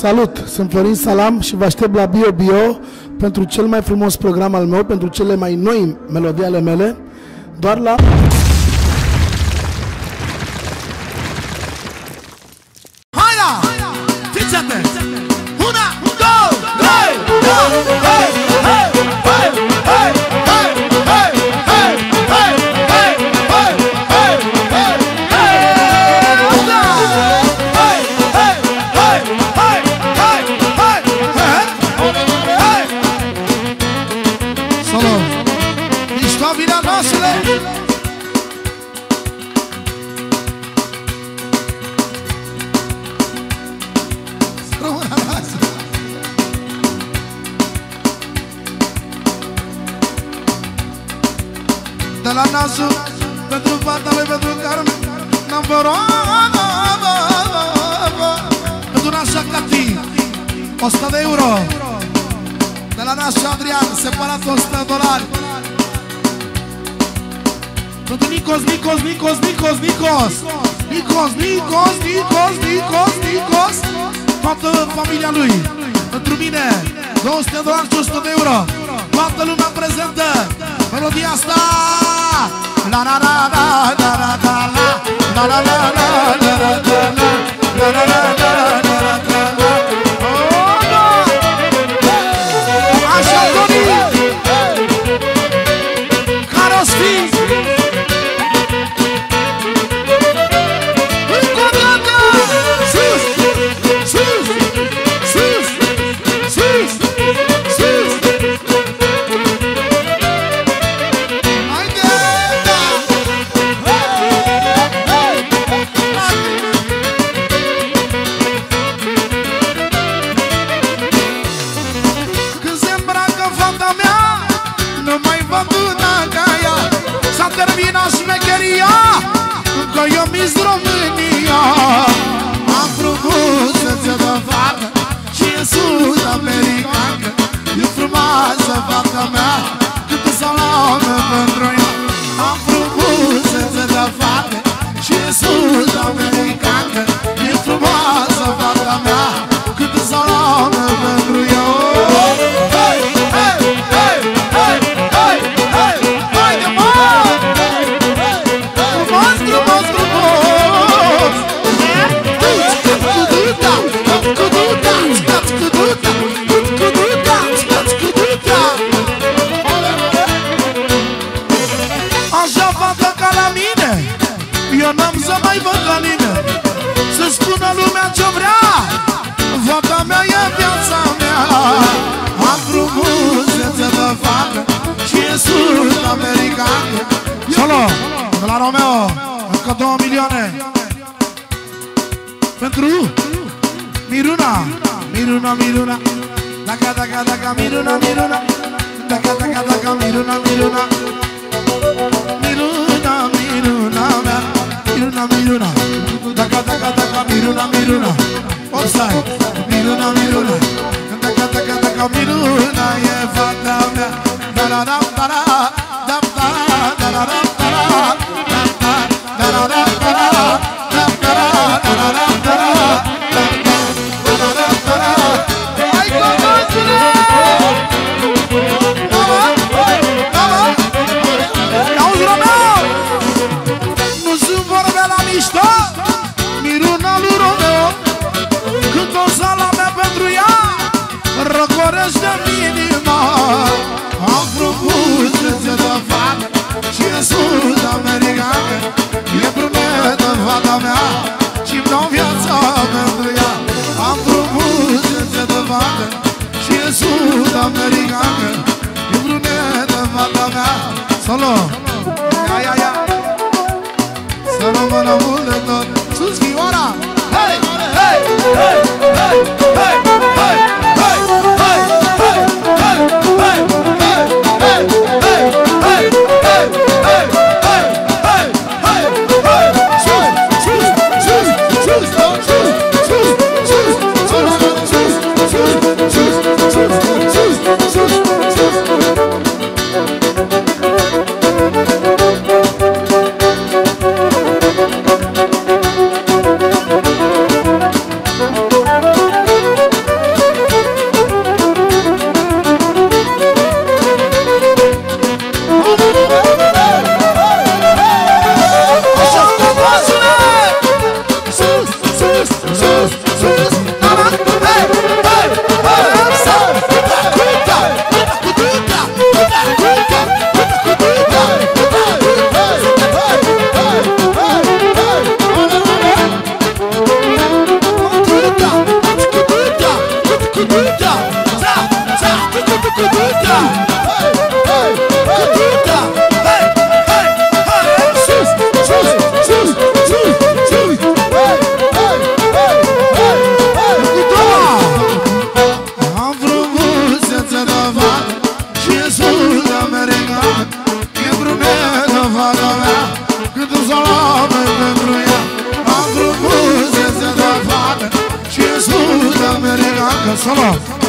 Salut, sunt Florin Salam și vă aștept la Bio Bio pentru cel mai frumos program al meu, pentru cele mai noi melodii ale mele, doar la... Haida! Fiți atenți! Una, două, trei! Hei! Hei! Hei! Hei! Hei! Hei! Hei! Hei! Hei! Hei! Hei! Hei! Solo! Mișto vina noasele! De la nasul, pentru fata lui, pentru Carmen, n-am vărat. Pentru nasul Cati, 100 de euro. De la nasul Adrian, separat $100. Pentru Nicos, Nicos, Nicos, Nicos, Nicos, Nicos, Nicos, Nicos, Nicos, Nicos, toată familia lui. Pentru mine, $200 și 100 de euro. Toată lumea prezentă. Melodia asta. La la la la la la la la la la la la la la la la. Așa, Toni! Care o fi? Încă o dată! Sus! Sus! Sus! Sus! Sus! Șmecheria, că eu mi-s România. Am frumusețe de fată și e sud-americană. E frumoasă fata mea, câte salame pentru ea. Am frumusețe de fată și e sud-americană. E frumoasă fata mea, câte salame pentru ea. Hei, hei, hei, hei, hei, hei, hai de mă! Așa fată ca la mine, eu n-am să mai văd la nimeni. Să spună lumea ce vrea, fata mea e viața mea. Am frumusețe de fată și e sud-americană. Solo, de la Romeo, încă 2 milioane. Pentru Miruna, Miruna, Miruna. Daca, daca, daca, Miruna, Miruna. Daca, daca, daca, Miruna, Miruna. Miruna, Miruna, Miruna, Miruna. Daca, daca, daca, Miruna, Miruna. Offside, Miruna, Miruna. Daca, daca, daca, Miruna, e fata mea. Da, da, da, da, da, da, da, da, da, da, nu sunt vorbe la mișto. Miruna lui Romeo, când o salame pentru ea, răcorește-mi inima. Am frumusețe de fată și e sud-americană. E brunetă fata mea și-mi dau viața pentru ea. Am frumusețe de fată și e sud-americană. E brunetă fata mea. Solo! Ia, ia, ia! Să rămână mult de tot. Sus, Chioara! Hei! Hei! Hei! Hei! Hei! Hei! Hei! Hei! Hei! Hei! Hei! Hei! Hei! Hei! Hei! Hei! Hei! Hei! Hei! Sus! Sus! Sus! Sus! Sus! Sus! Sus! Sus! Sus! Sus! Că solo